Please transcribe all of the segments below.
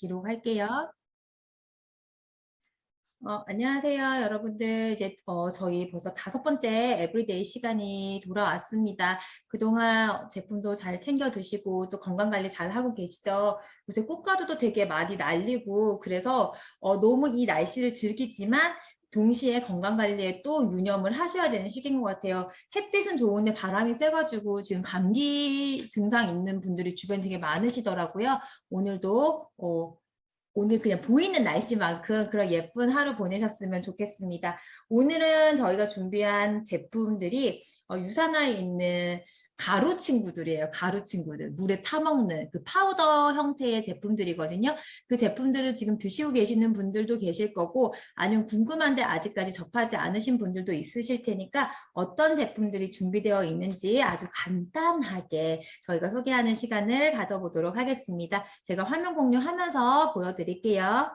기록할게요. 안녕하세요, 여러분들. 이제 저희 벌써 5번째 에브리데이 시간이 돌아왔습니다. 그동안 제품도 잘 챙겨 드시고 또 건강 관리 잘 하고 계시죠? 요새 꽃가루도 되게 많이 날리고 그래서 너무 이 날씨를 즐기지만 동시에 건강 관리에 또 유념을 하셔야 되는 시기인 것 같아요. 햇빛은 좋은데 바람이 세가지고 지금 감기 증상 있는 분들이 주변에 되게 많으시더라고요. 오늘도 오늘 그냥 보이는 날씨만큼 그런 예쁜 하루 보내셨으면 좋겠습니다. 오늘은 저희가 준비한 제품들이 유산화에 있는 가루 친구들이에요. 가루 친구들. 물에 타먹는 그 파우더 형태의 제품들이거든요. 그 제품들을 지금 드시고 계시는 분들도 계실 거고 아니면 궁금한데 아직까지 접하지 않으신 분들도 있으실 테니까 어떤 제품들이 준비되어 있는지 아주 간단하게 저희가 소개하는 시간을 가져보도록 하겠습니다. 제가 화면 공유하면서 보여드릴게요.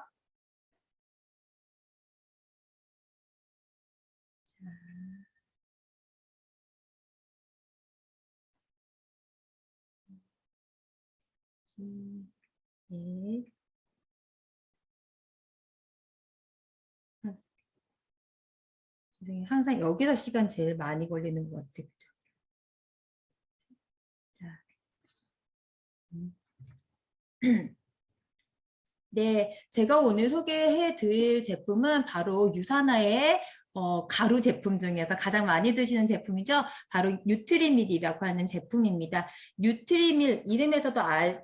네. 선생님, 항상 여기서 시간 제일 많이 걸리는 것 같아요. 그죠? 자, 음. 네, 제가 오늘 소개해 드릴 제품은 바로 유산화의 가루 제품 중에서 가장 많이 드시는 제품이죠. 바로 뉴트리밀이라고 하는 제품입니다. 뉴트리밀 이름에서도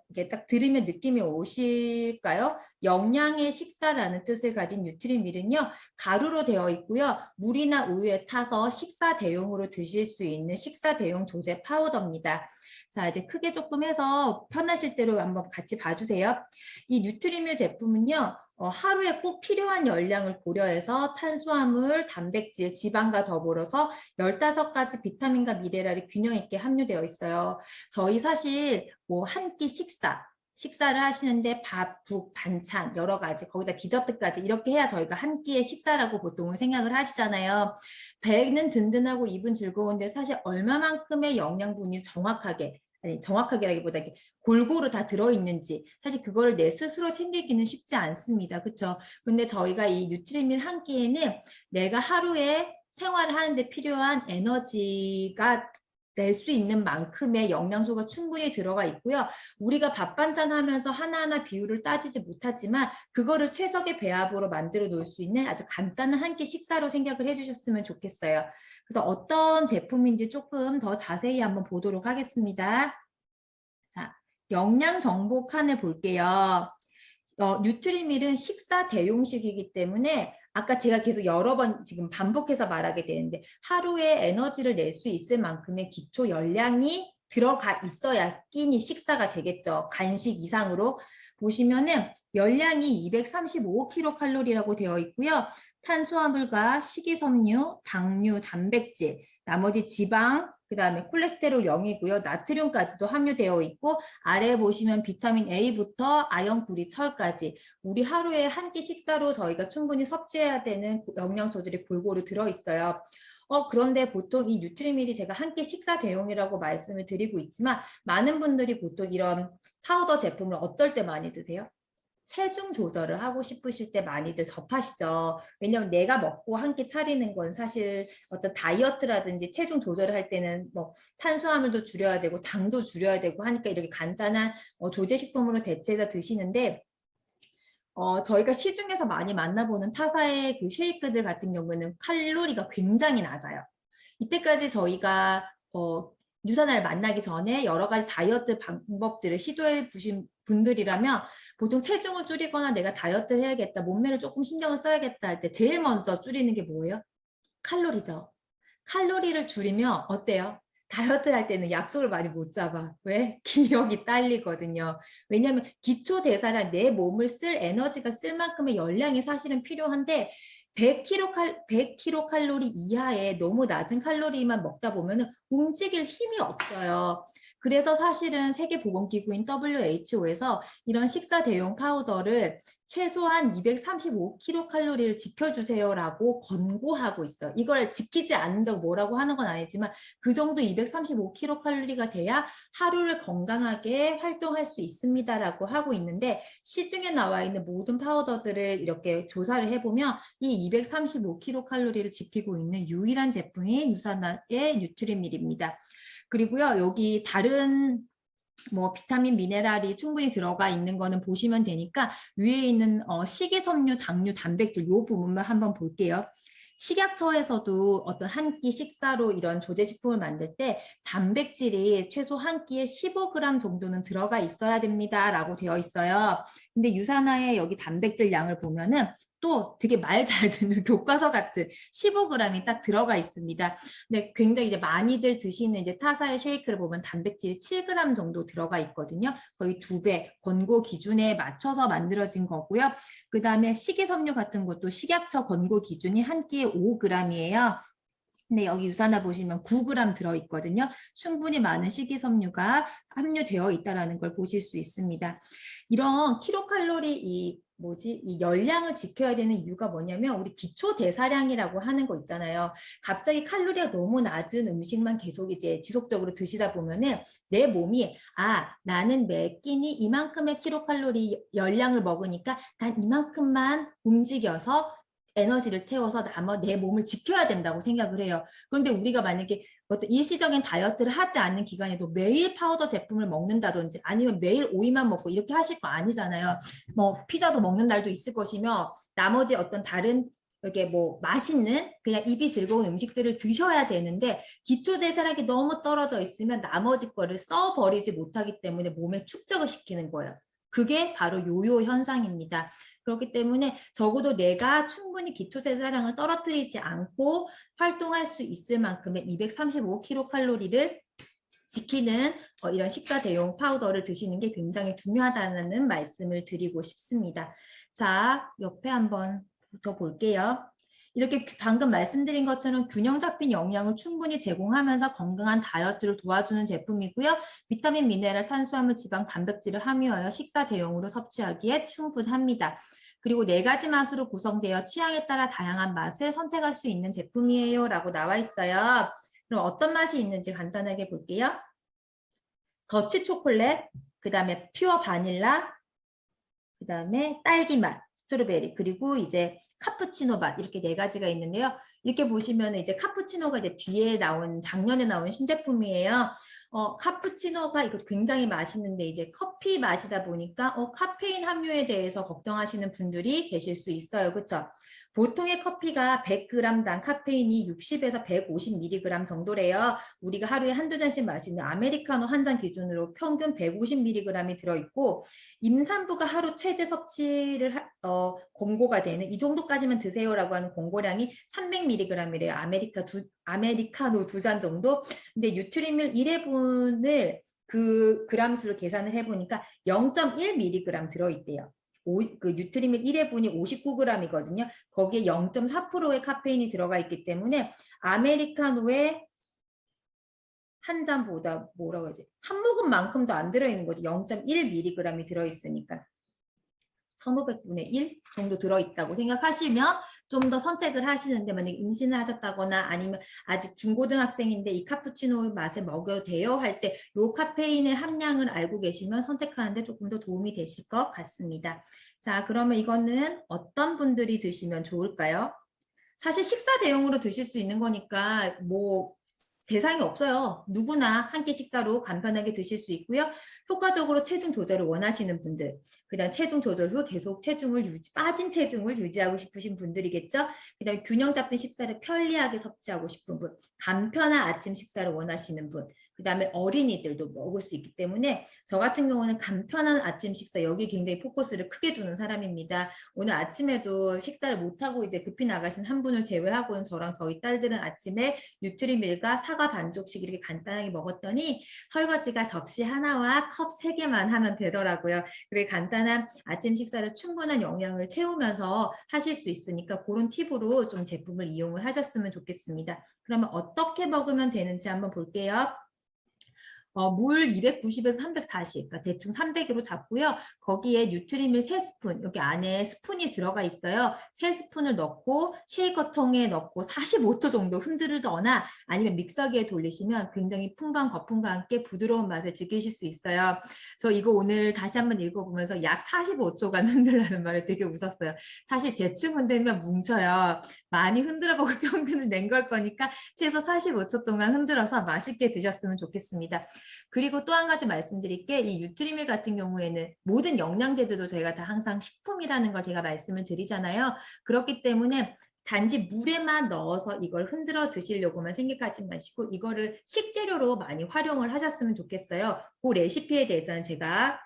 이게 딱 들으면 느낌이 오실까요? 영양의 식사라는 뜻을 가진 뉴트리밀은요. 가루로 되어 있고요. 물이나 우유에 타서 식사 대용으로 드실 수 있는 식사 대용 조제 파우더입니다. 자, 이제 크게 조금 해서 편하실 대로 한번 같이 봐주세요. 이 뉴트리밀 제품은요. 하루에 꼭 필요한 열량을 고려해서 탄수화물, 단백질, 지방과 더불어서 15가지 비타민과 미네랄이 균형 있게 함유되어 있어요. 저희 사실 뭐 한 끼 식사를 하시는데 밥, 국, 반찬 여러 가지 거기다 디저트까지 이렇게 해야 저희가 한 끼의 식사라고 보통은 생각을 하시잖아요. 배는 든든하고 입은 즐거운데 사실 얼마만큼의 영양분이 정확하게 아니 정확하게라기보다 골고루 다 들어있는지 사실 그거를 내 스스로 챙기기는 쉽지 않습니다. 그렇죠? 근데 저희가 이 뉴트리밀 한 끼에는 내가 하루에 생활을 하는데 필요한 에너지가 낼 수 있는 만큼의 영양소가 충분히 들어가 있고요. 우리가 밥 반찬 하면서 하나하나 비율을 따지지 못하지만 그거를 최적의 배합으로 만들어 놓을 수 있는 아주 간단한 한 끼 식사로 생각을 해주셨으면 좋겠어요. 그래서 어떤 제품인지 조금 더 자세히 한번 보도록 하겠습니다. 자, 영양 정보 칸을 볼게요. 뉴트리밀은 식사 대용식이기 때문에 아까 제가 계속 여러 번 지금 반복해서 말하게 되는데 하루에 에너지를 낼 수 있을 만큼의 기초 열량이 들어가 있어야 끼니 식사가 되겠죠. 간식 이상으로 보시면은 열량이 235kcal라고 되어 있고요. 탄수화물과 식이섬유, 당류, 단백질, 나머지 지방, 그 다음에 콜레스테롤 0이고요. 나트륨까지도 함유되어 있고 아래에 보시면 비타민 A부터 아연, 구리, 철까지 우리 하루에 한 끼 식사로 저희가 충분히 섭취해야 되는 영양소들이 골고루 들어있어요. 그런데 보통 이 뉴트리밀이 제가 한 끼 식사 대용이라고 말씀을 드리고 있지만 많은 분들이 보통 이런 파우더 제품을 어떨 때 많이 드세요? 체중 조절을 하고 싶으실 때 많이들 접하시죠. 왜냐면 내가 먹고 한 끼 차리는 건 사실 어떤 다이어트라든지 체중 조절을 할 때는 뭐 탄수화물도 줄여야 되고 당도 줄여야 되고 하니까 이렇게 간단한 조제식품으로 대체해서 드시는데 저희가 시중에서 많이 만나보는 타사의 그 쉐이크들 같은 경우에는 칼로리가 굉장히 낮아요. 이때까지 저희가 유산화를 만나기 전에 여러 가지 다이어트 방법들을 시도해 보신 분들이라면 보통 체중을 줄이거나 내가 다이어트를 해야겠다, 몸매를 조금 신경을 써야겠다 할 때 제일 먼저 줄이는 게 뭐예요? 칼로리죠. 칼로리를 줄이면 어때요? 다이어트 할 때는 약속을 많이 못 잡아. 왜? 기력이 딸리거든요. 왜냐하면 기초 대사량 내 몸을 쓸 에너지가 쓸 만큼의 열량이 사실은 필요한데 100kcal 이하의 너무 낮은 칼로리만 먹다 보면 움직일 힘이 없어요. 그래서 사실은 세계보건기구인 WHO에서 이런 식사 대용 파우더를 최소한 235kcal를 지켜주세요라고 권고하고 있어요. 이걸 지키지 않는다고 뭐라고 하는 건 아니지만 그 정도 235kcal가 돼야 하루를 건강하게 활동할 수 있습니다라고 하고 있는데 시중에 나와 있는 모든 파우더들을 이렇게 조사를 해보면 이 235kcal를 지키고 있는 유일한 제품이 유산화의 뉴트리밀입니다. 그리고요, 여기 다른 뭐 비타민, 미네랄이 충분히 들어가 있는 거는 보시면 되니까 위에 있는 식이섬유, 당류, 단백질 이 부분만 한번 볼게요. 식약처에서도 어떤 한 끼 식사로 이런 조제식품을 만들 때 단백질이 최소 한 끼에 15g 정도는 들어가 있어야 됩니다 라고 되어 있어요. 근데 유산화의 여기 단백질 양을 보면은 또 되게 말 잘 듣는 교과서 같은 15g이 딱 들어가 있습니다. 근데 굉장히 이제 많이들 드시는 이제 타사의 쉐이크를 보면 단백질이 7g 정도 들어가 있거든요. 거의 2배 권고 기준에 맞춰서 만들어진 거고요. 그 다음에 식이섬유 같은 것도 식약처 권고 기준이 한 끼에 5g이에요. 근데 여기 유산화 보시면 9g 들어있거든요. 충분히 많은 식이섬유가 함유되어 있다는 걸 보실 수 있습니다. 이런 킬로칼로리 이 열량을 지켜야 되는 이유가 뭐냐면 우리 기초 대사량이라고 하는 거 있잖아요. 갑자기 칼로리가 너무 낮은 음식만 계속 이제 지속적으로 드시다 보면은 내 몸이 나는 매 끼니 이만큼의 킬로칼로리 열량을 먹으니까 난 이만큼만 움직여서 에너지를 태워서 내 몸을 지켜야 된다고 생각을 해요. 그런데 우리가 만약에 어떤 일시적인 다이어트를 하지 않는 기간에도 매일 파우더 제품을 먹는다든지 아니면 매일 오이만 먹고 이렇게 하실 거 아니잖아요. 뭐 피자도 먹는 날도 있을 것이며 나머지 어떤 다른 이렇게 뭐 맛있는 그냥 입이 즐거운 음식들을 드셔야 되는데 기초 대사량이 너무 떨어져 있으면 나머지 거를 써버리지 못하기 때문에 몸에 축적을 시키는 거예요. 그게 바로 요요 현상입니다. 그렇기 때문에 적어도 내가 충분히 기초 대사량을 떨어뜨리지 않고 활동할 수 있을 만큼의 235kcal를 지키는 이런 식사 대용 파우더를 드시는 게 굉장히 중요하다는 말씀을 드리고 싶습니다. 자, 옆에 한번 더 볼게요. 이렇게 방금 말씀드린 것처럼 균형 잡힌 영양을 충분히 제공하면서 건강한 다이어트를 도와주는 제품이고요. 비타민, 미네랄, 탄수화물, 지방, 단백질을 함유하여 식사 대용으로 섭취하기에 충분합니다. 그리고 4가지 맛으로 구성되어 취향에 따라 다양한 맛을 선택할 수 있는 제품이에요 라고 나와 있어요. 그럼 어떤 맛이 있는지 간단하게 볼게요. 더치 초콜릿, 그 다음에 퓨어 바닐라, 그 다음에 딸기 맛, 스트로베리, 그리고 이제 카푸치노 맛 이렇게 4가지가 있는데요. 이렇게 보시면 이제 카푸치노가 이제 뒤에 나온 작년에 나온 신제품이에요. 카푸치노가 이거 굉장히 맛있는데 이제 커피 맛이다 보니까 카페인 함유에 대해서 걱정하시는 분들이 계실 수 있어요. 그렇죠? 보통의 커피가 100g당 카페인이 60에서 150mg 정도래요. 우리가 하루에 한두 잔씩 마시는 아메리카노 한 잔 기준으로 평균 150mg이 들어있고 임산부가 하루 최대 섭취를 권고가 되는 이 정도까지만 드세요라고 하는 권고량이 300mg이래요. 아메리카노 2잔 정도. 근데 뉴트리밀 1회분을 그 그람 수를 계산을 해보니까 0.1mg 들어있대요. 그 뉴트리밀 1회분이 59g이거든요. 거기에 0.4%의 카페인이 들어가 있기 때문에 아메리카노의 한 잔보다 뭐라고 하지? 한 모금만큼도 안 들어있는 거죠. 0.1mg이 들어있으니까. 1500분의 1 정도 들어있다고 생각하시면 좀 더 선택을 하시는데 만약에 임신을 하셨다거나 아니면 아직 중고등학생인데 이 카푸치노 맛을 먹여도 돼요 할 때 이 카페인의 함량을 알고 계시면 선택하는데 조금 더 도움이 되실 것 같습니다. 자, 그러면 이거는 어떤 분들이 드시면 좋을까요? 사실 식사 대용으로 드실 수 있는 거니까 뭐 대상이 없어요. 누구나 한 끼 식사로 간편하게 드실 수 있고요. 효과적으로 체중 조절을 원하시는 분들, 그다음 체중 조절 후 계속 빠진 체중을 유지하고 싶으신 분들이겠죠. 그다음에 균형 잡힌 식사를 편리하게 섭취하고 싶은 분, 간편한 아침 식사를 원하시는 분, 그다음에 어린이들도 먹을 수 있기 때문에 저 같은 경우는 간편한 아침 식사 여기 굉장히 포커스를 크게 두는 사람입니다. 오늘 아침에도 식사를 못하고 이제 급히 나가신 한 분을 제외하고는 저랑 저희 딸들은 아침에 뉴트리밀과 사과 반죽씩 이렇게 간단하게 먹었더니 설거지가 접시 하나와 컵 3개만 하면 되더라고요. 그리고 간단한 아침 식사를 충분한 영양을 채우면서 하실 수 있으니까 그런 팁으로 좀 제품을 이용을 하셨으면 좋겠습니다. 그러면 어떻게 먹으면 되는지 한번 볼게요. 물 290에서 340, 그러니까 대충 300으로 잡고요. 거기에 뉴트리밀 3스푼, 여기 안에 스푼이 들어가 있어요. 3스푼을 넣고 쉐이커통에 넣고 45초 정도 흔들거나 아니면 믹서기에 돌리시면 굉장히 풍부한 거품과 함께 부드러운 맛을 즐기실 수 있어요. 저 이거 오늘 다시 한번 읽어보면서 약 45초간 흔들라는 말에 되게 웃었어요. 사실 대충 흔들면 뭉쳐요. 많이 흔들어보고 평균을 낸 걸 거니까 최소 45초 동안 흔들어서 맛있게 드셨으면 좋겠습니다. 그리고 또 한 가지 말씀드릴 게 이 뉴트리밀 같은 경우에는 모든 영양제들도 저희가 다 항상 식품이라는 걸 제가 말씀을 드리잖아요. 그렇기 때문에 단지 물에만 넣어서 이걸 흔들어 드시려고만 생각하지 마시고 이거를 식재료로 많이 활용을 하셨으면 좋겠어요. 그 레시피에 대해서는 제가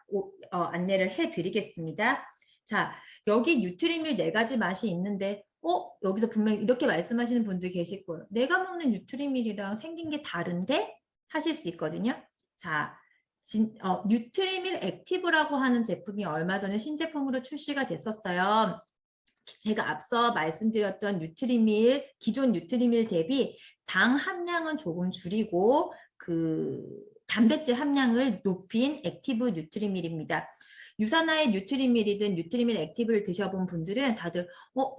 안내를 해드리겠습니다. 자, 여기 뉴트리밀 4가지 맛이 있는데 여기서 분명히 이렇게 말씀하시는 분들 계실 거예요. 내가 먹는 뉴트리밀이랑 생긴 게 다른데? 하실 수 있거든요. 자, 뉴트리밀 액티브라고 하는 제품이 얼마 전에 신제품으로 출시가 됐었어요. 제가 앞서 말씀드렸던 뉴트리밀, 기존 뉴트리밀 대비 당 함량은 조금 줄이고 그 단백질 함량을 높인 액티브 뉴트리밀입니다. 유산화의 뉴트리밀이든 뉴트리밀 액티브를 드셔본 분들은 다들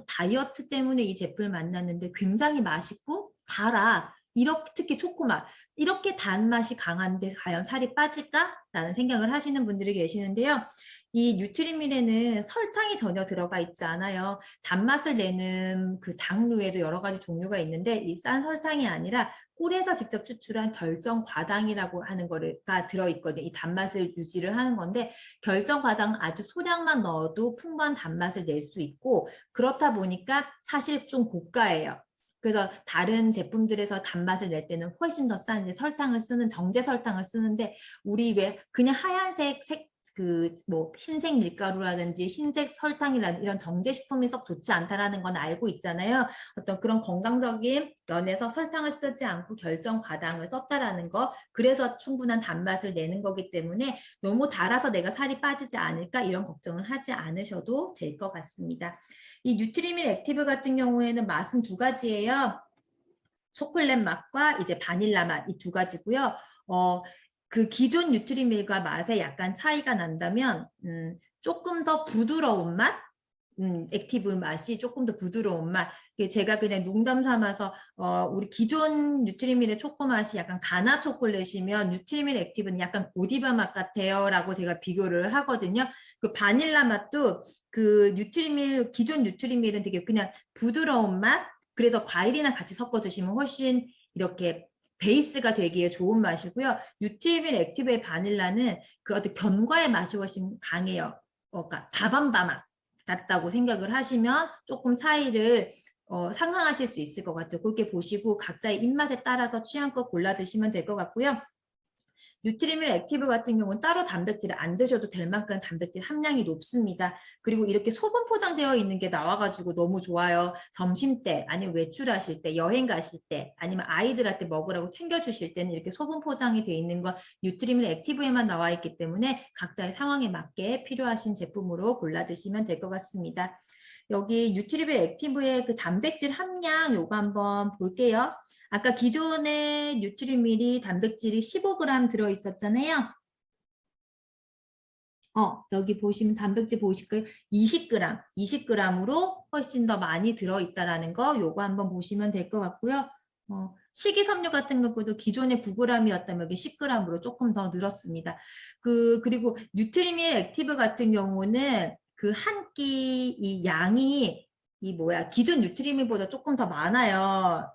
다이어트 때문에 이 제품을 만났는데 굉장히 맛있고 달아. 이렇게 특히 초코맛. 이렇게 단맛이 강한데 과연 살이 빠질까? 라는 생각을 하시는 분들이 계시는데요. 이 뉴트리밀에는 설탕이 전혀 들어가 있지 않아요. 단맛을 내는 그 당류에도 여러 가지 종류가 있는데 이 싼 설탕이 아니라 꿀에서 직접 추출한 결정과당이라고 하는 거가 들어있거든요. 이 단맛을 유지를 하는 건데 결정과당 아주 소량만 넣어도 풍부한 단맛을 낼 수 있고 그렇다 보니까 사실 좀 고가예요. 그래서 다른 제품들에서 단맛을 낼 때는 훨씬 더 싼 설탕을 쓰는 정제 설탕을 쓰는데 우리 왜 그냥 하얀색 뭐 흰색 밀가루라든지 흰색 설탕이라든지 이런 정제 식품이 썩 좋지 않다라는 건 알고 있잖아요. 어떤 그런 건강적인 면에서 설탕을 쓰지 않고 결정 과당을 썼다라는 거. 그래서 충분한 단맛을 내는 거기 때문에 너무 달아서 내가 살이 빠지지 않을까 이런 걱정은 하지 않으셔도 될 것 같습니다. 이 뉴트리밀 액티브 같은 경우에는 맛은 2가지예요. 초콜릿 맛과 이제 바닐라 맛 이 2가지고요. 그 기존 뉴트리밀과 맛에 약간 차이가 난다면 조금 더 부드러운 맛? 액티브 맛이 조금 더 부드러운 맛. 제가 그냥 농담 삼아서 우리 기존 뉴트리밀의 초코 맛이 약간 가나 초콜릿이면 뉴트리밀 액티브는 약간 고디바 맛 같아요 라고 제가 비교를 하거든요. 그 바닐라 맛도 그 뉴트리밀 기존 뉴트리밀은 되게 그냥 부드러운 맛. 그래서 과일이랑 같이 섞어 드시면 훨씬 이렇게 베이스가 되기에 좋은 맛이고요. 뉴트리밀 액티브의 바닐라는 그 어떤 견과의 맛이 훨씬 강해요. 그러니까 다밤바 맛 같다고 생각을 하시면 조금 차이를 상상하실 수 있을 것 같아요. 그렇게 보시고 각자의 입맛에 따라서 취향껏 골라 드시면 될 것 같고요. 뉴트리밀 액티브 같은 경우는 따로 단백질을 안 드셔도 될 만큼 단백질 함량이 높습니다. 그리고 이렇게 소분 포장되어 있는 게 나와가지고 너무 좋아요. 점심때 아니면 외출하실 때 여행 가실 때 아니면 아이들한테 먹으라고 챙겨주실 때는 이렇게 소분 포장이 되어 있는 건 뉴트리밀 액티브에만 나와 있기 때문에 각자의 상황에 맞게 필요하신 제품으로 골라 드시면 될 것 같습니다. 여기 뉴트리밀 액티브의 그 단백질 함량 요거 한번 볼게요. 아까 기존의 뉴트리밀이 단백질이 15g 들어있었잖아요. 여기 보시면 단백질 보실까요? 20g, 20g으로 훨씬 더 많이 들어있다라는 거 요거 한번 보시면 될 것 같고요. 식이섬유 같은 경우도 기존에 9g이었다면 여기 10g으로 조금 더 늘었습니다. 그리고 뉴트리밀 액티브 같은 경우는 그 한 끼 이 양이 기존 뉴트리밀보다 조금 더 많아요.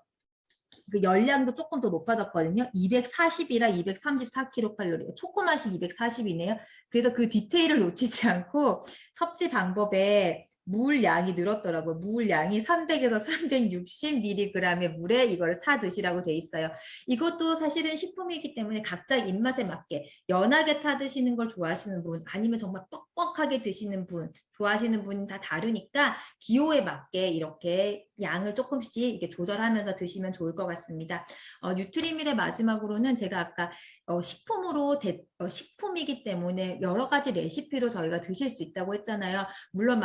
그 열량도 조금 더 높아졌거든요. 240이라 234kcal. 초코 맛이 240이네요. 그래서 그 디테일을 놓치지 않고 섭취 방법에 물 양이 늘었더라고요. 물 양이 300에서 360mg의 물에 이걸 타 드시라고 돼 있어요. 이것도 사실은 식품이기 때문에 각자 입맛에 맞게 연하게 타 드시는 걸 좋아하시는 분 아니면 정말 뻑뻑하게 드시는 분 좋아하시는 분이 다 다르니까 기호에 맞게 이렇게 양을 조금씩 이렇게 조절하면서 드시면 좋을 것 같습니다. 뉴트리밀의 마지막으로는 제가 아까 식품이기 때문에 여러 가지 레시피로 저희가 드실 수 있다고 했잖아요. 물론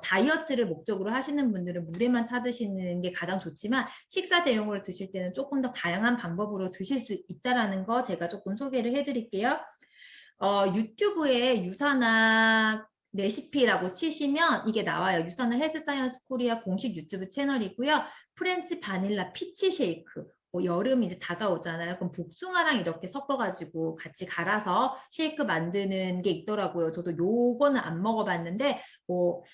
다이어트를 목적으로 하시는 분들은 물에만 타 드시는 게 가장 좋지만 식사 대용으로 드실 때는 조금 더 다양한 방법으로 드실 수 있다라는 거 제가 조금 소개를 해드릴게요. 유튜브에 유산화 레시피라고 치시면 이게 나와요. 유산화 헬스사이언스 코리아 공식 유튜브 채널이고요. 프렌치 바닐라 피치 쉐이크. 여름이 이제 다가오잖아요. 그럼 복숭아랑 이렇게 섞어가지고 같이 갈아서 쉐이크 만드는 게 있더라고요. 저도 요거는 안 먹어봤는데, 꼭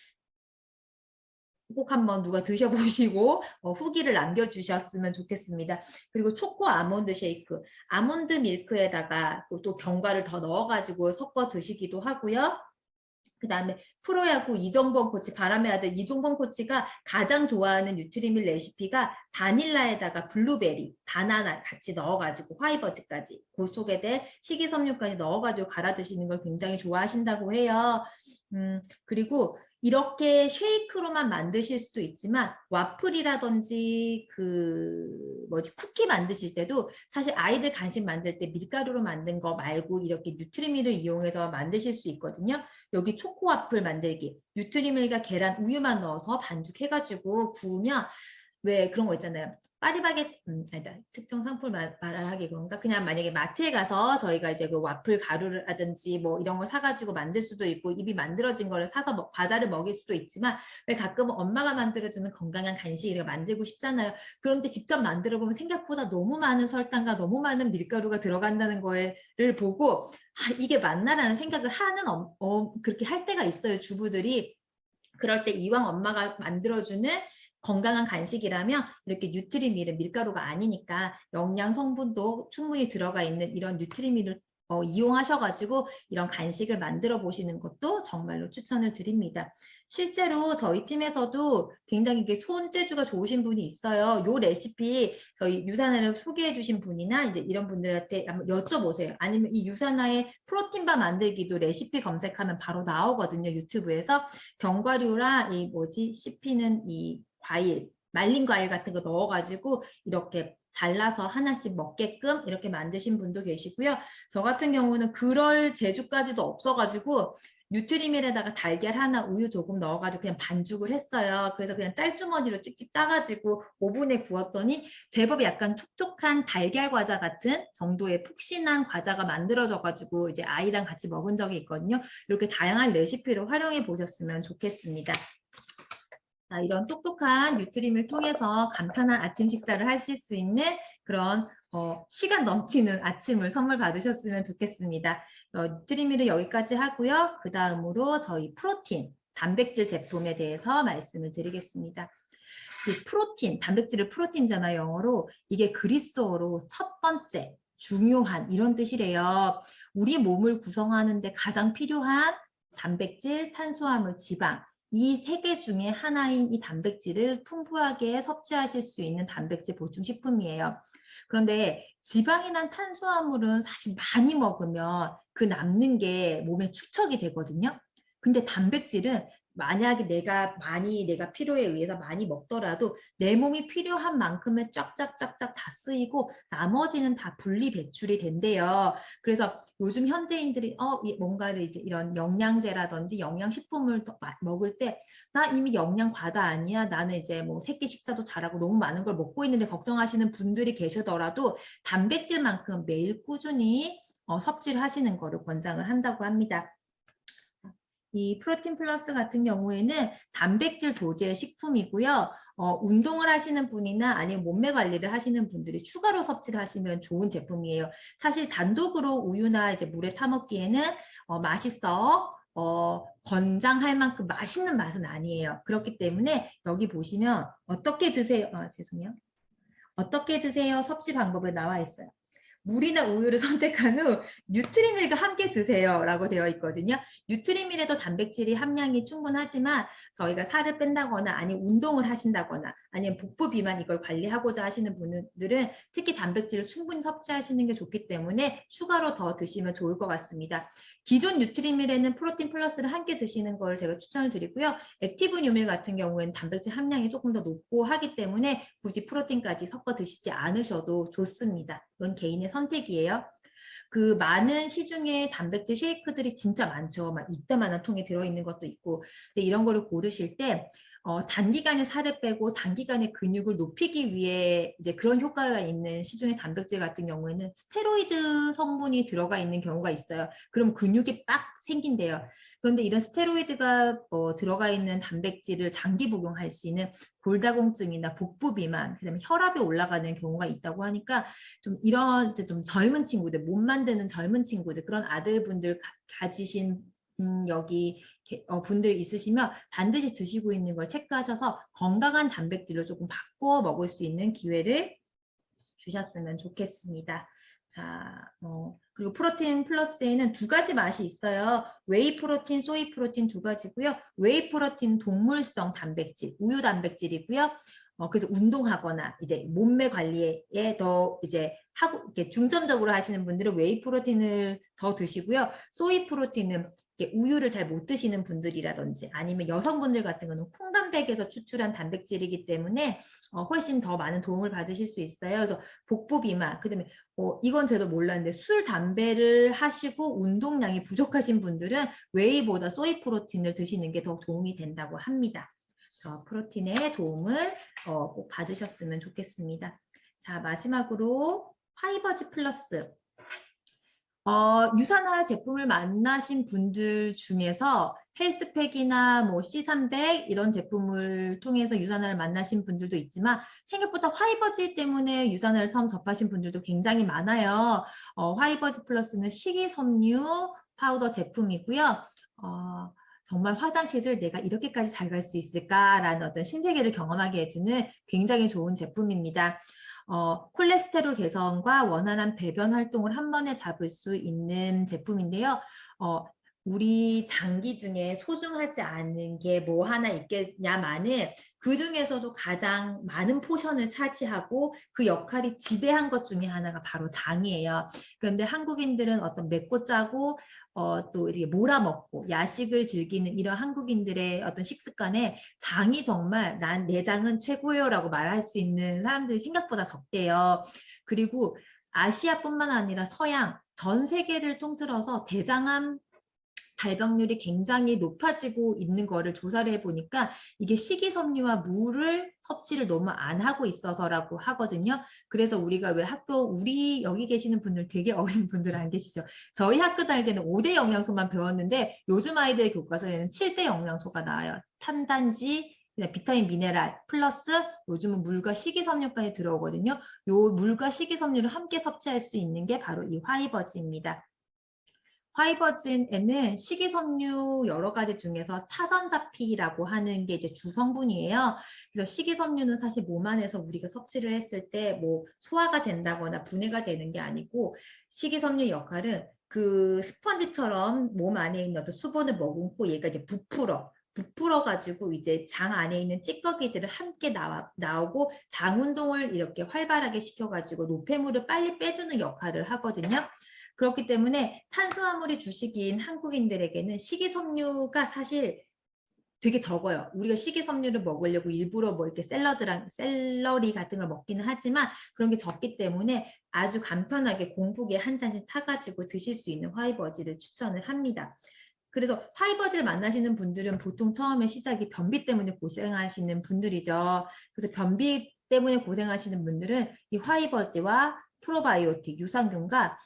한번 누가 드셔보시고 후기를 남겨주셨으면 좋겠습니다. 그리고 초코 아몬드 쉐이크, 아몬드 밀크에다가 또 견과를 더 넣어가지고 섞어 드시기도 하고요. 그 다음에 프로야구 이종범 코치, 바람의 아들 이종범 코치가 가장 좋아하는 뉴트리밀 레시피가 바닐라에다가 블루베리, 바나나 같이 넣어가지고 화이버즈까지 그 속에 대 식이섬유까지 넣어가지고 갈아 드시는 걸 굉장히 좋아하신다고 해요. 그리고 이렇게 쉐이크로만 만드실 수도 있지만 와플이라든지 쿠키 만드실 때도 사실 아이들 간식 만들 때 밀가루로 만든 거 말고 이렇게 뉴트리밀을 이용해서 만드실 수 있거든요. 여기 초코 와플 만들기, 뉴트리밀과 계란, 우유만 넣어서 반죽해가지고 구우면 왜 그런 거 있잖아요. 파리바게뜨, 아니다. 특정 상품을 말하기 그런가? 그냥 만약에 마트에 가서 저희가 이제 그 와플 가루라든지 뭐 이런 걸 사가지고 만들 수도 있고 입이 만들어진 거를 사서 과자를 먹일 수도 있지만 왜 가끔은 엄마가 만들어주는 건강한 간식 이렇게 만들고 싶잖아요. 그런데 직접 만들어 보면 생각보다 너무 많은 설탕과 너무 많은 밀가루가 들어간다는 거를 보고 이게 맞나라는 생각을 하는 그렇게 할 때가 있어요. 주부들이. 그럴 때 이왕 엄마가 만들어주는 건강한 간식이라면 이렇게 뉴트리밀은 밀가루가 아니니까 영양 성분도 충분히 들어가 있는 이런 뉴트리밀을 이용하셔가지고 이런 간식을 만들어 보시는 것도 정말로 추천을 드립니다. 실제로 저희 팀에서도 굉장히 이게 손재주가 좋으신 분이 있어요. 요 레시피 저희 유산화를 소개해 주신 분이나 이제 이런 분들한테 한번 여쭤보세요. 아니면 이 유산화의 프로틴바 만들기도 레시피 검색하면 바로 나오거든요. 유튜브에서 견과류랑 씹히는 이 과일, 말린 과일 같은 거 넣어가지고 이렇게 잘라서 하나씩 먹게끔 이렇게 만드신 분도 계시고요. 저 같은 경우는 그럴 재주까지도 없어가지고 뉴트리밀에다가 달걀 하나, 우유 조금 넣어가지고 그냥 반죽을 했어요. 그래서 그냥 짤주머니로 찍찍 짜가지고 오븐에 구웠더니 제법 약간 촉촉한 달걀 과자 같은 정도의 푹신한 과자가 만들어져가지고 이제 아이랑 같이 먹은 적이 있거든요. 이렇게 다양한 레시피로 활용해 보셨으면 좋겠습니다. 이런 똑똑한 뉴트림을 통해서 간편한 아침 식사를 하실 수 있는 그런 시간 넘치는 아침을 선물 받으셨으면 좋겠습니다. 뉴트리밀은 여기까지 하고요. 그 다음으로 저희 프로틴, 단백질 제품에 대해서 말씀을 드리겠습니다. 이 프로틴, 단백질을 프로틴이잖아요, 영어로. 이게 그리스어로 첫 번째, 중요한 이런 뜻이래요. 우리 몸을 구성하는데 가장 필요한 단백질, 탄수화물, 지방 이 세 개 중에 하나인 이 단백질을 풍부하게 섭취하실 수 있는 단백질 보충 식품이에요. 그런데 지방이나 탄수화물은 사실 많이 먹으면 그 남는 게 몸에 축적이 되거든요. 근데 단백질은 만약에 내가 필요에 의해서 많이 먹더라도 내 몸이 필요한 만큼의 쫙쫙쫙쫙 다 쓰이고 나머지는 다 분리 배출이 된대요. 그래서 요즘 현대인들이 뭔가를 이제 이런 영양제라든지 영양식품을 먹을 때 나 이미 영양 과다 아니야? 나는 이제 뭐 새끼 식사도 잘하고 너무 많은 걸 먹고 있는데 걱정하시는 분들이 계시더라도 단백질만큼 매일 꾸준히 섭취를 하시는 거를 권장을 한다고 합니다. 이 프로틴 플러스 같은 경우에는 단백질 조제 식품이고요. 운동을 하시는 분이나 아니면 몸매 관리를 하시는 분들이 추가로 섭취를 하시면 좋은 제품이에요. 사실 단독으로 우유나 이제 물에 타먹기에는 맛있어. 권장할 만큼 맛있는 맛은 아니에요. 그렇기 때문에 여기 보시면 어떻게 드세요? 죄송해요. 어떻게 드세요? 섭취 방법에 나와 있어요. 물이나 우유를 선택한 후 뉴트리밀과 함께 드세요 라고 되어 있거든요. 뉴트리밀에도 단백질이 함량이 충분하지만 저희가 살을 뺀다거나 아니면 운동을 하신다거나 아니면 복부 비만 이걸 관리하고자 하시는 분들은 특히 단백질을 충분히 섭취하시는 게 좋기 때문에 추가로 더 드시면 좋을 것 같습니다. 기존 뉴트리밀에는 프로틴 플러스를 함께 드시는 걸 제가 추천을 드리고요. 액티브 뉴밀 같은 경우에는 단백질 함량이 조금 더 높고 하기 때문에 굳이 프로틴까지 섞어 드시지 않으셔도 좋습니다. 이건 개인의 선택이에요. 그 많은 시중에 단백질 쉐이크들이 진짜 많죠. 막 이따만한 통에 들어있는 것도 있고. 근데 이런 거를 고르실 때 단기간에 살을 빼고 단기간에 근육을 높이기 위해 이제 그런 효과가 있는 시중의 단백질 같은 경우에는 스테로이드 성분이 들어가 있는 경우가 있어요. 그럼 근육이 빡 생긴대요. 그런데 이런 스테로이드가 들어가 있는 단백질을 장기 복용할 수 있는 골다공증이나 복부 비만, 그다음에 혈압이 올라가는 경우가 있다고 하니까 좀 이런 이제 좀 젊은 친구들, 몸 만드는 젊은 친구들, 그런 아들분들 가지신 여기 분들 있으시면 반드시 드시고 있는 걸 체크하셔서 건강한 단백질로 조금 바꿔 먹을 수 있는 기회를 주셨으면 좋겠습니다. 자, 그리고 프로틴 플러스에는 두 가지 맛이 있어요. 웨이 프로틴, 소이 프로틴 두 가지고요. 웨이 프로틴 동물성 단백질, 우유 단백질이고요. 그래서 운동하거나 이제 몸매 관리에 더 이제 하고 이렇게 중점적으로 하시는 분들은 웨이 프로틴을 더 드시고요. 소이 프로틴은 우유를 잘 못 드시는 분들이라든지 아니면 여성분들 같은 경우는 콩단백에서 추출한 단백질이기 때문에 훨씬 더 많은 도움을 받으실 수 있어요. 그래서 복부 비만, 그다음에 이건 저도 몰랐는데 술, 담배를 하시고 운동량이 부족하신 분들은 웨이보다 소이 프로틴을 드시는 게 더 도움이 된다고 합니다. 프로틴의 도움을 꼭 받으셨으면 좋겠습니다. 자, 마지막으로 파이버즈 플러스. 유산화 제품을 만나신 분들 중에서 헬스팩이나 뭐 C300 이런 제품을 통해서 유산화를 만나신 분들도 있지만 생각보다 화이버즈 때문에 유산화를 처음 접하신 분들도 굉장히 많아요. 화이버즈 플러스는 식이섬유 파우더 제품이고요. 정말 화장실을 내가 이렇게까지 잘 갈 수 있을까라는 어떤 신세계를 경험하게 해주는 굉장히 좋은 제품입니다. 콜레스테롤 개선과 원활한 배변 활동을 한 번에 잡을 수 있는 제품인데요. 우리 장기 중에 소중하지 않은 게 뭐 하나 있겠냐마는 그 중에서도 가장 많은 포션을 차지하고 그 역할이 지대한 것 중에 하나가 바로 장이에요. 그런데 한국인들은 어떤 맵고 짜고 또 이렇게 몰아먹고 야식을 즐기는 이런 한국인들의 어떤 식습관에 장이 정말 난 내 장은 최고요라고 말할 수 있는 사람들이 생각보다 적대요. 그리고 아시아뿐만 아니라 서양 전 세계를 통틀어서 대장암 발병률이 굉장히 높아지고 있는 거를 조사를 해보니까 이게 식이섬유와 물을 섭취를 너무 안 하고 있어서라고 하거든요. 그래서 우리가 왜 우리 여기 계시는 분들 되게 어린 분들 안 계시죠? 저희 학교 다닐 때는 5대 영양소만 배웠는데 요즘 아이들 교과서에는 7대 영양소가 나와요. 탄단지, 비타민, 미네랄 플러스 요즘은 물과 식이섬유까지 들어오거든요. 요 물과 식이섬유를 함께 섭취할 수 있는 게 바로 이 화이버즈입니다. 화이버진에는 식이섬유 여러 가지 중에서 차전자피라고 하는 게 이제 주성분이에요. 그래서 식이섬유는 사실 몸 안에서 우리가 섭취를 했을 때 뭐 소화가 된다거나 분해가 되는 게 아니고 식이섬유 역할은 그 스펀지처럼 몸 안에 있는 어떤 수분을 머금고 얘가 이제 부풀어 가지고 이제 장 안에 있는 찌꺼기들을 함께 나오고 장 운동을 이렇게 활발하게 시켜가지고 노폐물을 빨리 빼주는 역할을 하거든요. 그렇기 때문에 탄수화물이 주식인 한국인들에게는 식이섬유가 사실 되게 적어요. 우리가 식이섬유를 먹으려고 일부러 뭐 이렇게 샐러리 같은 걸 먹기는 하지만 그런 게 적기 때문에 아주 간편하게 공복에 한 잔씩 타가지고 드실 수 있는 화이버즈를 추천을 합니다. 그래서 화이버즈를 만나시는 분들은 보통 처음에 시작이 변비 때문에 고생하시는 분들이죠. 그래서 변비 때문에 고생하시는 분들은 이 화이버즈와 프로바이오틱, 유산균과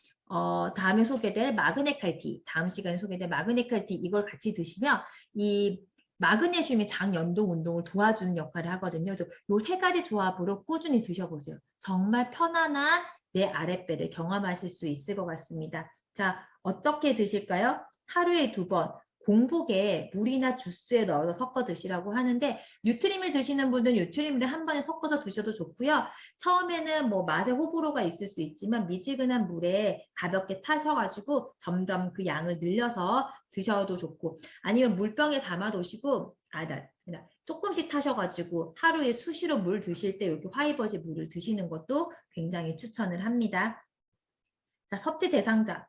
다음에 소개될 마그네칼티, 다음 시간에 소개될 마그네칼티 이걸 같이 드시면 이 마그네슘이 장 연동 운동을 도와주는 역할을 하거든요. 이 세 가지 조합으로 꾸준히 드셔보세요. 정말 편안한 내 아랫배를 경험하실 수 있을 것 같습니다. 자, 어떻게 드실까요? 하루에 2번 공복에 물이나 주스에 넣어서 섞어 드시라고 하는데 뉴트림을 드시는 분들은 뉴트림을 한 번에 섞어서 드셔도 좋고요. 처음에는 뭐 맛의 호불호가 있을 수 있지만 미지근한 물에 가볍게 타셔가지고 점점 그 양을 늘려서 드셔도 좋고 아니면 물병에 담아 두시고 조금씩 타셔가지고 하루에 수시로 물 드실 때 이렇게 화이버즈 물을 드시는 것도 굉장히 추천을 합니다. 자, 섭취 대상자.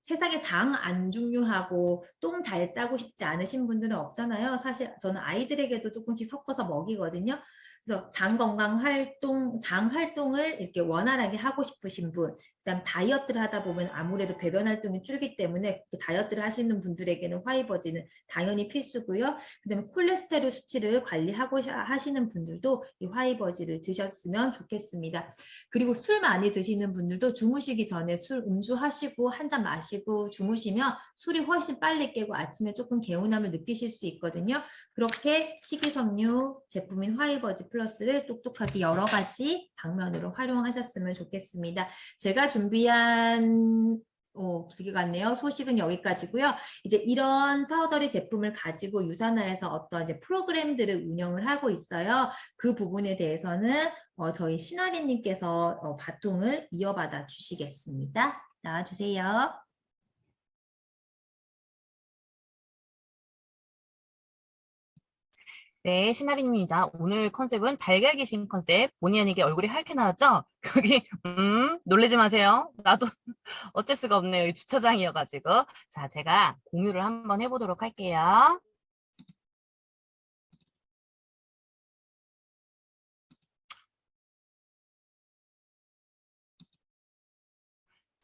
세상에 장 안 중요하고 똥 잘 싸고 싶지 않으신 분들은 없잖아요. 사실 저는 아이들에게도 조금씩 섞어서 먹이거든요. 그래서 장 건강 활동, 장 활동을 이렇게 원활하게 하고 싶으신 분, 그다음 다이어트를 하다 보면 아무래도 배변 활동이 줄기 때문에 다이어트를 하시는 분들에게는 화이버지는 당연히 필수고요. 그다음에 콜레스테롤 수치를 관리하고 하시는 분들도 이 화이버지를 드셨으면 좋겠습니다. 그리고 술 많이 드시는 분들도 주무시기 전에 술 음주하시고 한 잔 마시고 주무시면 술이 훨씬 빨리 깨고 아침에 조금 개운함을 느끼실 수 있거든요. 그렇게 식이섬유 제품인 화이버지 플러스를 똑똑하게 여러 가지 방면으로 활용하셨으면 좋겠습니다. 제가 준비한 길게 갔네요. 소식은 여기까지고요. 이제 이런 파우더리 제품을 가지고 유산화에서 어떤 이제 프로그램들을 운영을 하고 있어요. 그 부분에 대해서는 저희 신아리님께서 바통을 이어받아 주시겠습니다. 나와주세요. 네, 신나리입니다. 오늘 컨셉은 달걀 귀신 컨셉. 본의 아니게 얼굴이 하얗게 나왔죠? 거기, 놀라지 마세요. 나도 어쩔 수가 없네요. 이 주차장이어가지고. 자, 제가 공유를 한번 해보도록 할게요.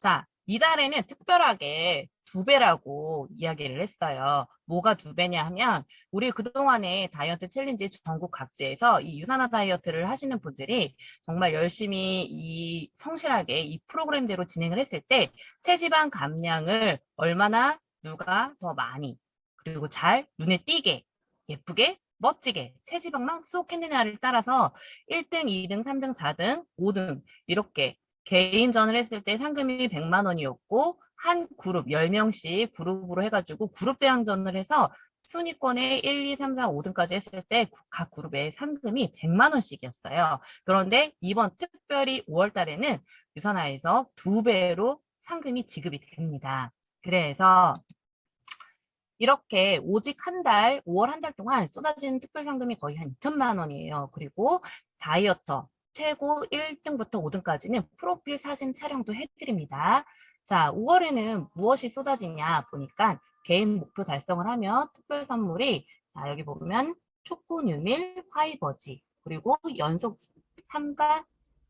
자, 이달에는 특별하게 2배라고 이야기를 했어요. 뭐가 2배냐 하면 우리 그동안에 다이어트 챌린지 전국 각지에서 이 유산화 다이어트를 하시는 분들이 정말 열심히 성실하게 이 프로그램대로 진행을 했을 때 체지방 감량을 얼마나 누가 더 많이 그리고 잘 눈에 띄게 예쁘게 멋지게 체지방만 쏙 했느냐를 따라서 1등, 2등, 3등, 4등, 5등 이렇게 개인전을 했을 때 상금이 100만 원이었고 한 그룹 10명씩 그룹으로 해가지고 그룹 대항전을 해서 순위권에 1, 2, 3, 4, 5등까지 했을 때 각 그룹의 상금이 100만 원씩이었어요. 그런데 이번 특별히 5월 달에는 유산화에서 2배로 상금이 지급이 됩니다. 그래서 이렇게 오직 한 달, 5월 한 달 동안 쏟아지는 특별 상금이 거의 한 2천만 원이에요. 그리고 다이어터 최고 1등부터 5등까지는 프로필 사진 촬영도 해드립니다. 자, 5월에는 무엇이 쏟아지냐 보니까 개인 목표 달성을 하면 특별 선물이 자, 여기 보면 초코 뉴밀 화이버지 그리고 연속 3가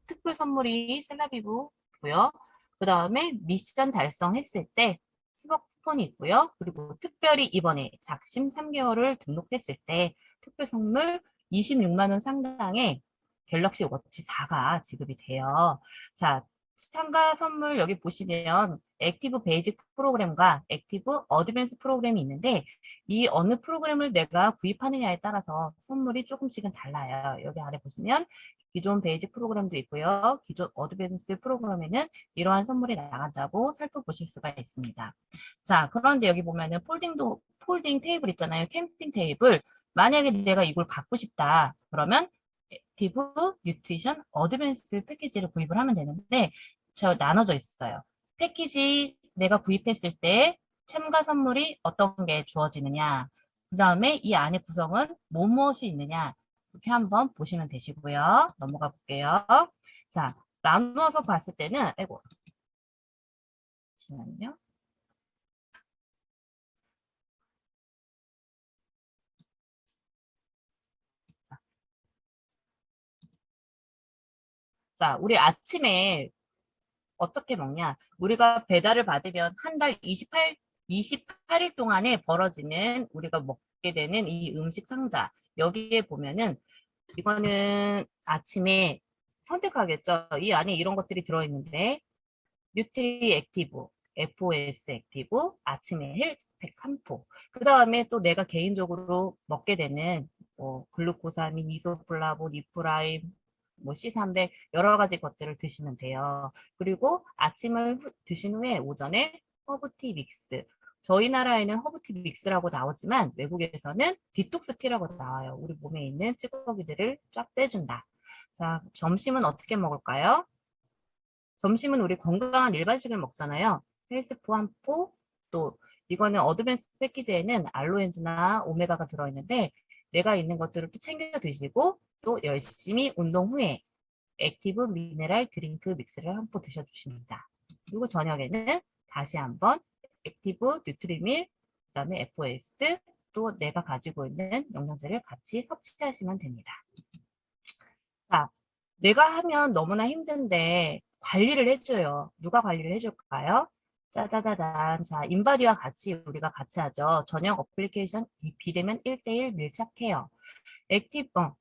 특별 선물이 셀라비브고요. 그 다음에 미션 달성했을 때 10억 쿠폰이 있고요. 그리고 특별히 이번에 작심 3개월을 등록했을 때 특별 선물 26만 원 상당의 갤럭시 워치 4가 지급이 돼요. 자, 참가 선물 여기 보시면 액티브 베이직 프로그램과 액티브 어드밴스 프로그램이 있는데 이 어느 프로그램을 내가 구입하느냐에 따라서 선물이 조금씩은 달라요. 여기 아래 보시면 기존 베이직 프로그램도 있고요. 기존 어드밴스 프로그램에는 이러한 선물이 나간다고 살펴보실 수가 있습니다. 자, 그런데 여기 보면은 폴딩 테이블 있잖아요. 캠핑 테이블. 만약에 내가 이걸 갖고 싶다. 그러면 액티브 뉴트리션 어드밴스 패키지를 구입을 하면 되는데 저 나눠져 있어요. 패키지 내가 구입했을 때 참가 선물이 어떤 게 주어지느냐. 그 다음에 이 안에 구성은 무엇이 있느냐. 이렇게 한번 보시면 되시고요. 넘어가 볼게요. 자, 나누어서 봤을 때는, 아이고, 잠시만요. 자, 우리 아침에 어떻게 먹냐? 우리가 배달을 받으면 한 달 28일 동안에 벌어지는 우리가 먹게 되는 이 음식 상자. 여기에 보면은 이거는 아침에 선택하겠죠. 이 안에 이런 것들이 들어있는데 뉴트리 액티브, FOS 액티브, 아침에 헬스팩 3포. 그 다음에 또 내가 개인적으로 먹게 되는 글루코사민, 이소플라보, 니프라임, C300 여러 가지 것들을 드시면 돼요. 그리고 아침을 드신 후에 오전에 허브티 믹스. 저희 나라에는 허브티 믹스라고 나오지만 외국에서는 디톡스 티라고 나와요. 우리 몸에 있는 찌꺼기들을 쫙 빼준다. 자, 점심은 어떻게 먹을까요? 점심은 우리 건강한 일반식을 먹잖아요. 헬스포 한 포, 또 이거는 어드밴스 패키지에는 알로엔즈나 오메가가 들어있는데 내가 있는 것들을 또 챙겨 드시고 또 열심히 운동 후에 액티브 미네랄 드링크 믹스를 한 포 드셔주십니다. 그리고 저녁에는 다시 한번 액티브 뉴트리밀, 그 다음에 FOS, 또 내가 가지고 있는 영양제를 같이 섭취하시면 됩니다. 자, 내가 하면 너무나 힘든데 관리를 해줘요. 누가 관리를 해줄까요? 짜자자잔. 자, 인바디와 같이 우리가 같이 하죠. 저녁 어플리케이션 비대면 1대1 밀착해요.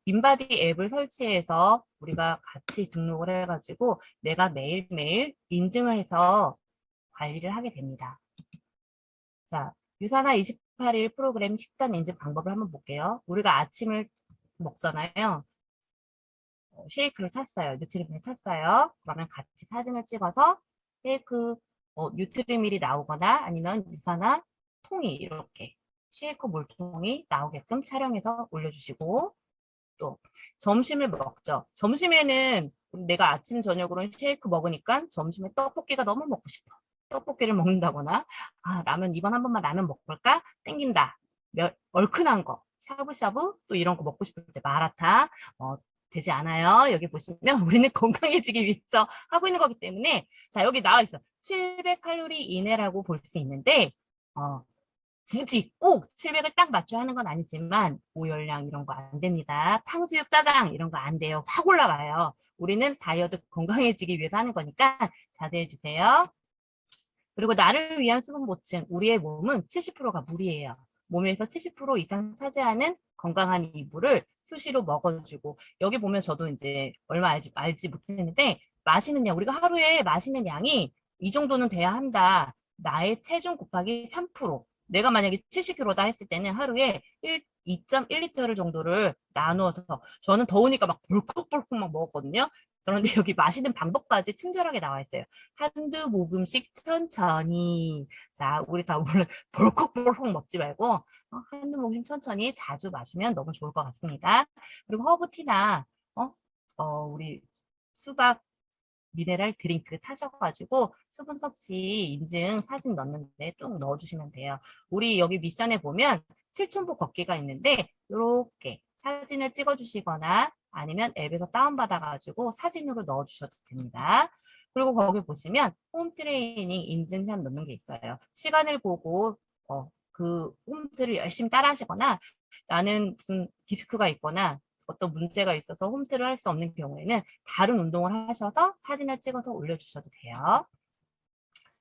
인바디 앱을 설치해서 우리가 같이 등록을 해가지고 내가 매일매일 인증을 해서 관리를 하게 됩니다. 자, 유산화 28일 프로그램 식단 인증 방법을 한번 볼게요. 우리가 아침을 먹잖아요. 쉐이크를 탔어요. 뉴트리밀을 탔어요. 그러면 같이 사진을 찍어서 쉐이크 뉴트리밀이 나오거나 아니면 유산화 통이 이렇게 쉐이크 물통이 나오게끔 촬영해서 올려주시고 또 점심을 먹죠. 점심에는 내가 아침 저녁으로 쉐이크 먹으니까 점심에 떡볶이가 너무 먹고 싶어. 떡볶이를 먹는다거나 라면 이번 한 번만 라면 먹을까? 땡긴다. 얼큰한 거 샤브샤브 또 이런 거 먹고 싶을 때 마라탕 되지 않아요. 여기 보시면 우리는 건강해지기 위해서 하고 있는 거기 때문에 자 여기 나와 있어. 700칼로리 이내라고 볼 수 있는데 굳이 꼭 700을 딱 맞춰야 하는 건 아니지만 고열량 이런 거 안 됩니다. 탕수육 짜장 이런 거 안 돼요. 확 올라가요. 우리는 다이어트 건강해지기 위해서 하는 거니까 자제해 주세요. 그리고 나를 위한 수분 보충. 우리의 몸은 70%가 물이에요. 몸에서 70% 이상 차지하는 건강한 이물을 수시로 먹어주고 여기 보면 저도 이제 얼마 알지 못했는데 마시는 양 우리가 하루에 마시는 양이 이 정도는 돼야 한다. 나의 체중 곱하기 3%. 내가 만약에 70kg다 했을 때는 하루에 2.1리터 정도를 나누어서 저는 더우니까 막 벌컥벌컥 막 먹었거든요. 그런데 여기 마시는 방법까지 친절하게 나와 있어요. 한두 모금씩 천천히. 자, 우리 다 물론 벌컥벌컥 먹지 말고 한두 모금 천천히 자주 마시면 너무 좋을 것 같습니다. 그리고 허브티나 우리 수박 미네랄 드링크 타셔가지고 수분 섭취 인증 사진 넣는데 좀 넣어주시면 돼요. 우리 여기 미션에 보면 7,000보 걷기가 있는데 이렇게 사진을 찍어주시거나 아니면 앱에서 다운받아가지고 사진으로 넣어주셔도 됩니다. 그리고 거기 보시면 홈트레이닝 인증샷 넣는 게 있어요. 시간을 보고 그 홈트를 열심히 따라 하시거나 나는 무슨 디스크가 있거나 어떤 문제가 있어서 홈트를 할 수 없는 경우에는 다른 운동을 하셔서 사진을 찍어서 올려주셔도 돼요.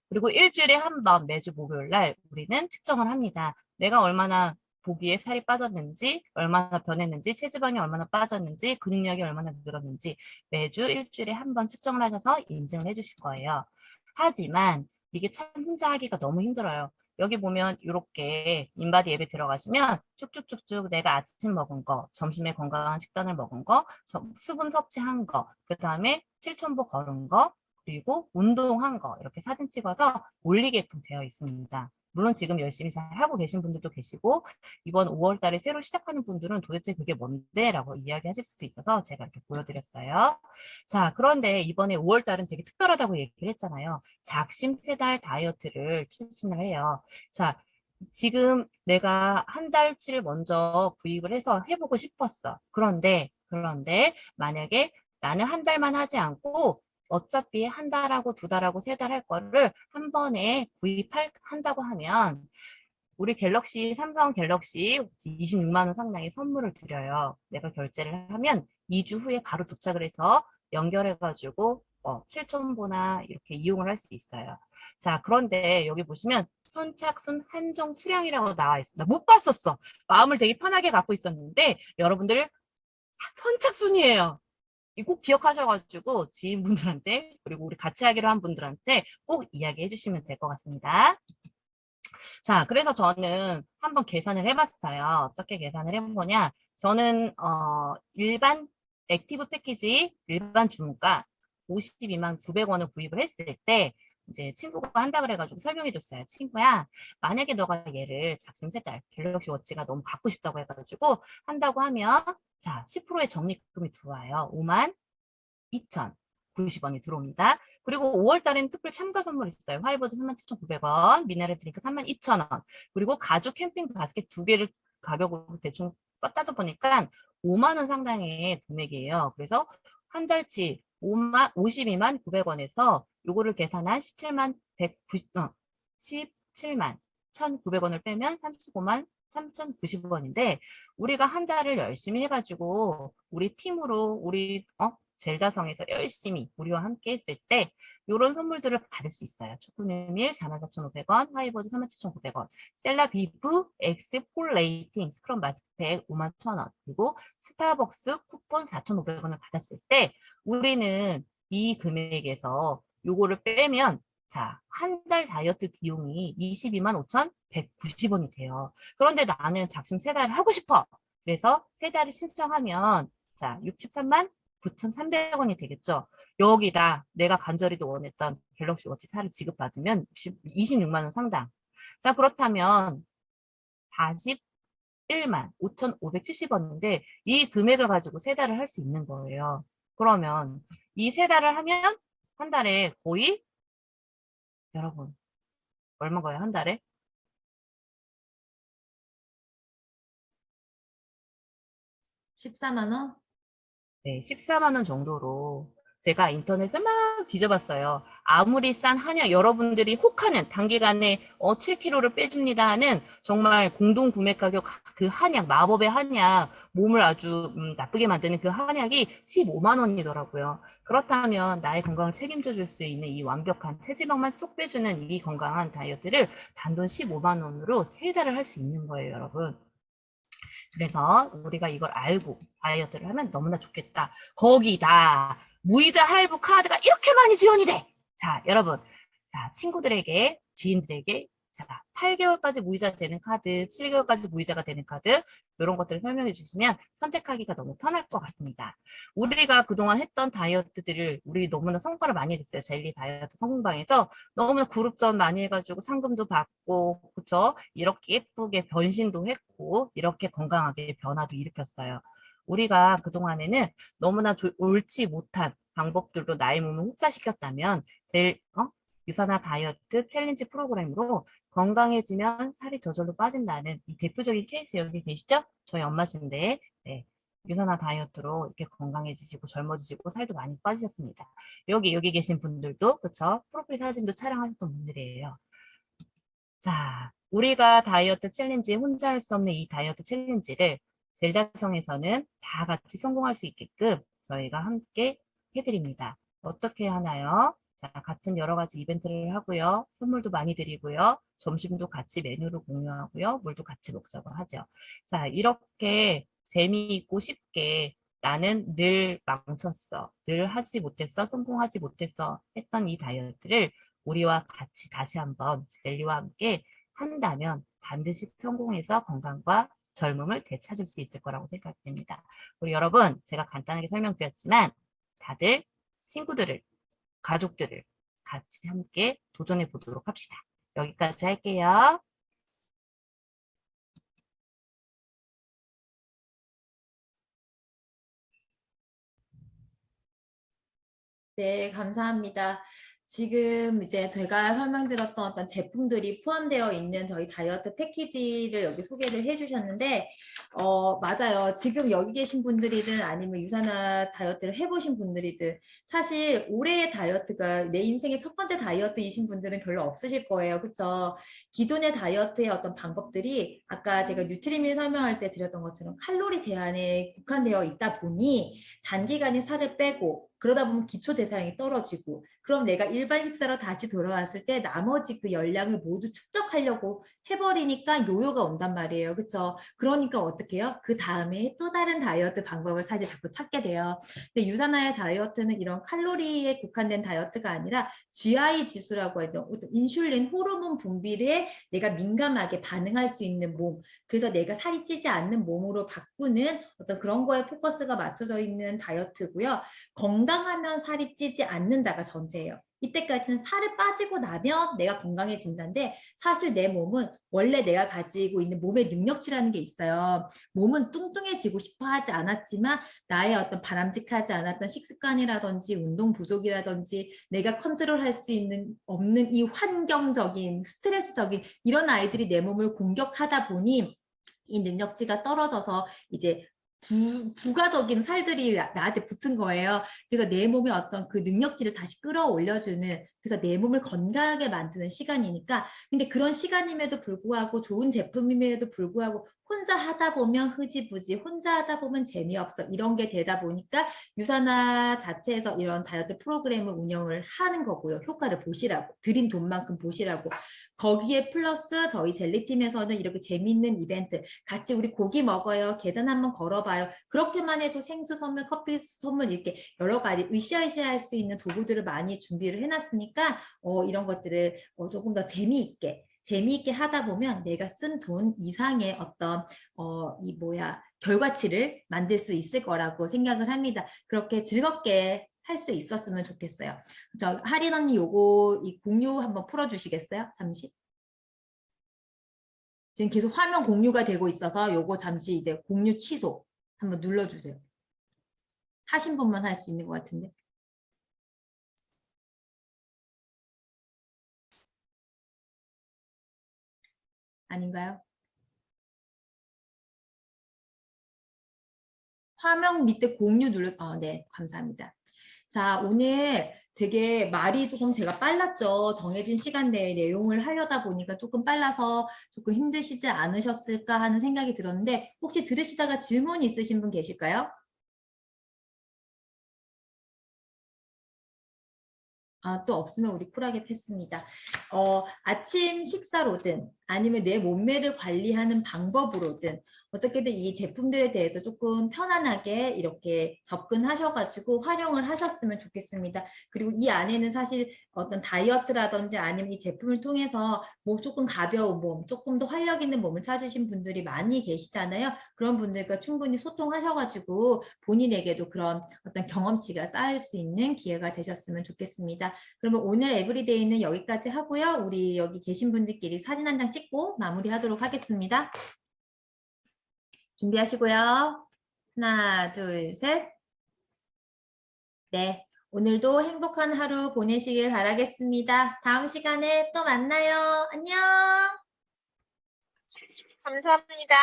그리고 일주일에 한 번 매주 목요일 날 우리는 측정을 합니다. 내가 얼마나 보기에 살이 빠졌는지, 얼마나 변했는지, 체지방이 얼마나 빠졌는지, 근육량이 얼마나 늘었는지 매주 일주일에 한 번 측정을 하셔서 인증을 해주실 거예요. 하지만 이게 참 혼자 하기가 너무 힘들어요. 여기 보면 이렇게 인바디 앱에 들어가시면 쭉쭉쭉쭉 내가 아침 먹은 거, 점심에 건강한 식단을 먹은 거, 수분 섭취한 거, 그 다음에 7,000보 걸은 거, 그리고 운동한 거 이렇게 사진 찍어서 올리게끔 되어 있습니다. 물론 지금 열심히 잘 하고 계신 분들도 계시고 이번 5월 달에 새로 시작하는 분들은 도대체 그게 뭔데? 라고 이야기하실 수도 있어서 제가 이렇게 보여드렸어요. 자, 그런데 이번에 5월 달은 되게 특별하다고 얘기를 했잖아요. 작심세달 다이어트를 추진을 해요. 자, 지금 내가 한 달치를 먼저 구입을 해서 해보고 싶었어. 그런데 만약에 나는 한 달만 하지 않고 어차피 한 달하고 두 달하고 세 달 할 거를 한 번에 구입한다고 하면 우리 삼성 갤럭시 26만 원 상당의 선물을 드려요. 내가 결제를 하면 2주 후에 바로 도착을 해서 연결해가지고 7,000보나 이렇게 이용을 할 수 있어요. 자, 그런데 여기 보시면 선착순 한정 수량이라고 나와 있어. 나 못 봤었어. 마음을 되게 편하게 갖고 있었는데 여러분들 선착순이에요. 꼭 기억하셔가지고 지인분들한테 그리고 우리 같이 하기로 한 분들한테 꼭 이야기해 주시면 될 것 같습니다. 자, 그래서 저는 한번 계산을 해봤어요. 어떻게 계산을 해보냐. 저는 일반 액티브 패키지 일반 주문가 52만 900원을 구입을 했을 때 이제 친구가 한다 그래가지고 설명해 줬어요. 친구야, 만약에 너가 얘를 작심세달 갤럭시 워치가 너무 갖고 싶다고 해가지고 한다고 하면 자, 10%의 적립금이 들어와요. 5만 2,090원이 들어옵니다. 그리고 5월 달에는 특별 참가 선물 있어요. 화이버즈 37,900원, 미네랄 드링크 32,000원, 그리고 가죽 캠핑 바스켓 2개를 가격으로 대충 따져 보니까 5만 원 상당의 금액이에요. 그래서 한 달치 52만 900원에서 요거를 계산한 17만 1,900원을 빼면 35만 3,090원인데 우리가 한 달을 열심히 해가지고 우리 팀으로 우리 젤다성에서 열심히 우리와 함께 했을 때 이런 선물들을 받을 수 있어요. 초코밀 44,500원, 하이버즈 37,900원, 셀라 비프, 엑스 폴레이팅, 스크럼 마스크팩 51,000원, 그리고 스타벅스 쿠폰 4,500원을 받았을 때 우리는 이 금액에서 요거를 빼면 자, 한 달 다이어트 비용이 22만 5,190원이 돼요. 그런데 나는 작심 3달을 하고 싶어. 그래서 3달을 신청하면 자, 63만 9,300원이 되겠죠. 여기다 내가 간절히도 원했던 갤럭시 워치 4를 지급받으면 26만 원 상당. 자, 그렇다면 41만 5,570원인데 이 금액을 가지고 3달을 할 수 있는 거예요. 그러면 이 3달을 하면 한 달에 거의 여러분 얼마인가요? 한 달에? 14만 원? 네, 14만 원 정도로 제가 인터넷을 막 뒤져봤어요. 아무리 싼 한약, 여러분들이 혹하는 단기간에 7kg를 빼줍니다 하는 정말 공동 구매 가격 그 한약, 마법의 한약, 몸을 아주 나쁘게 만드는 그 한약이 15만 원이더라고요. 그렇다면 나의 건강을 책임져 줄 수 있는 이 완벽한 체지방만 쏙 빼주는 이 건강한 다이어트를 단돈 15만 원으로 3달을 할 수 있는 거예요, 여러분. 그래서 우리가 이걸 알고 다이어트를 하면 너무나 좋겠다. 거기다 무이자 할부 카드가 이렇게 많이 지원이 돼. 자, 여러분. 자, 친구들에게, 지인들에게 자, 8개월까지 무이자 되는 카드, 7개월까지 무이자가 되는 카드 이런 것들을 설명해 주시면 선택하기가 너무 편할 것 같습니다. 우리가 그동안 했던 다이어트들을 우리 너무나 성과를 많이 냈어요. 젤리 다이어트 성공방에서 너무나 그룹전 많이 해가지고 상금도 받고 그쵸? 이렇게 예쁘게 변신도 했고 이렇게 건강하게 변화도 일으켰어요. 우리가 그동안에는 너무나 옳지 못한 방법들로 나의 몸을 혹사시켰다면 유산화 다이어트 챌린지 프로그램으로 건강해지면 살이 저절로 빠진다는 이 대표적인 케이스 여기 계시죠? 저희 엄마신데 네, 유산화 다이어트로 이렇게 건강해지시고 젊어지시고 살도 많이 빠지셨습니다. 여기 계신 분들도 그쵸? 프로필 사진도 촬영하셨던 분들이에요. 자, 우리가 다이어트 챌린지 혼자 할 수 없는 이 다이어트 챌린지를 젤다성에서는 다 같이 성공할 수 있게끔 저희가 함께 해드립니다. 어떻게 하나요? 자, 같은 여러 가지 이벤트를 하고요. 선물도 많이 드리고요. 점심도 같이 메뉴를 공유하고요. 물도 같이 먹자고 하죠. 자, 이렇게 재미있고 쉽게 나는 늘 망쳤어. 늘 하지 못했어. 성공하지 못했어. 했던 이 다이어트를 우리와 같이 다시 한번 젤리와 함께 한다면 반드시 성공해서 건강과 젊음을 되찾을 수 있을 거라고 생각됩니다. 우리 여러분, 제가 간단하게 설명드렸지만 다들 친구들을, 가족들을 같이 함께 도전해 보도록 합시다. 여기까지 할게요. 네, 감사합니다. 지금 이제 제가 설명드렸던 어떤 제품들이 포함되어 있는 저희 다이어트 패키지를 여기 소개를 해주셨는데, 맞아요. 지금 여기 계신 분들이든 아니면 유산화 다이어트를 해보신 분들이든 사실 올해의 다이어트가 내 인생의 첫 번째 다이어트이신 분들은 별로 없으실 거예요. 그쵸? 기존의 다이어트의 어떤 방법들이 아까 제가 뉴트리민 설명할 때 드렸던 것처럼 칼로리 제한에 국한되어 있다 보니 단기간에 살을 빼고 그러다 보면 기초 대사량이 떨어지고 그럼 내가 일반 식사로 다시 돌아왔을 때 나머지 그 열량을 모두 축적하려고 해버리니까 요요가 온단 말이에요. 그렇죠? 그러니까 어떻게 해요? 그 다음에 또 다른 다이어트 방법을 사실 자꾸 찾게 돼요. 근데 유산화의 다이어트는 이런 칼로리에 국한된 다이어트가 아니라 GI 지수라고 해도 인슐린 호르몬 분비에 내가 민감하게 반응할 수 있는 몸, 그래서 내가 살이 찌지 않는 몸으로 바꾸는 어떤 그런 거에 포커스가 맞춰져 있는 다이어트고요. 건강하면 살이 찌지 않는다가 전제예요. 이때까지는 살을 빠지고 나면 내가 건강해진다는데 사실 내 몸은 원래 내가 가지고 있는 몸의 능력치라는 게 있어요. 몸은 뚱뚱해지고 싶어 하지 않았지만 나의 어떤 바람직하지 않았던 식습관이라든지 운동 부족이라든지 내가 컨트롤할 수 있는 없는 이 환경적인 스트레스적인 이런 아이들이 내 몸을 공격하다 보니 이 능력치가 떨어져서 이제 부가적인 살들이 나한테 붙은 거예요. 그래서 내 몸의 어떤 그 능력치를 다시 끌어올려주는 그래서 내 몸을 건강하게 만드는 시간이니까 근데 그런 시간임에도 불구하고 좋은 제품임에도 불구하고 혼자 하다 보면 흐지부지 혼자 하다 보면 재미없어 이런 게 되다 보니까 유산화 자체에서 이런 다이어트 프로그램을 운영을 하는 거고요. 효과를 보시라고 들인 돈만큼 보시라고 거기에 플러스 저희 젤리팀에서는 이렇게 재미있는 이벤트 같이 우리 고기 먹어요. 계단 한번 걸어봐요. 그렇게만 해도 생수 선물, 커피 선물 이렇게 여러 가지 으쌰으쌰 할 수 있는 도구들을 많이 준비를 해놨으니까 이런 것들을 조금 더 재미있게 하다 보면 내가 쓴 돈 이상의 어떤 결과치를 만들 수 있을 거라고 생각을 합니다. 그렇게 즐겁게 할 수 있었으면 좋겠어요. 저 하린 언니 요거 이 공유 한번 풀어주시겠어요? 잠시. 지금 계속 화면 공유가 되고 있어서 요거 잠시 이제 공유 취소 한번 눌러주세요. 하신 분만 할 수 있는 것 같은데. 아닌가요? 화면 밑에 공유 네, 감사합니다. 자, 오늘 되게 말이 조금 제가 빨랐죠. 정해진 시간 내에 내용을 하려다 보니까 조금 빨라서 조금 힘드시지 않으셨을까 하는 생각이 들었는데 혹시 들으시다가 질문 있으신 분 계실까요? 또 없으면 우리 쿨하게 패스입니다. 아침 식사로든 아니면 내 몸매를 관리하는 방법으로든 어떻게든 이 제품들에 대해서 조금 편안하게 이렇게 접근하셔가지고 활용을 하셨으면 좋겠습니다. 그리고 이 안에는 사실 어떤 다이어트라든지 아니면 이 제품을 통해서 뭐 조금 가벼운 몸, 조금 더 활력 있는 몸을 찾으신 분들이 많이 계시잖아요. 그런 분들과 충분히 소통하셔가지고 본인에게도 그런 어떤 경험치가 쌓일 수 있는 기회가 되셨으면 좋겠습니다. 그러면 오늘 에브리데이는 여기까지 하고요. 우리 여기 계신 분들끼리 사진 한 장 찍고 마무리하도록 하겠습니다. 준비하시고요. 하나, 둘, 셋. 네, 오늘도 행복한 하루 보내시길 바라겠습니다. 다음 시간에 또 만나요. 안녕. 감사합니다.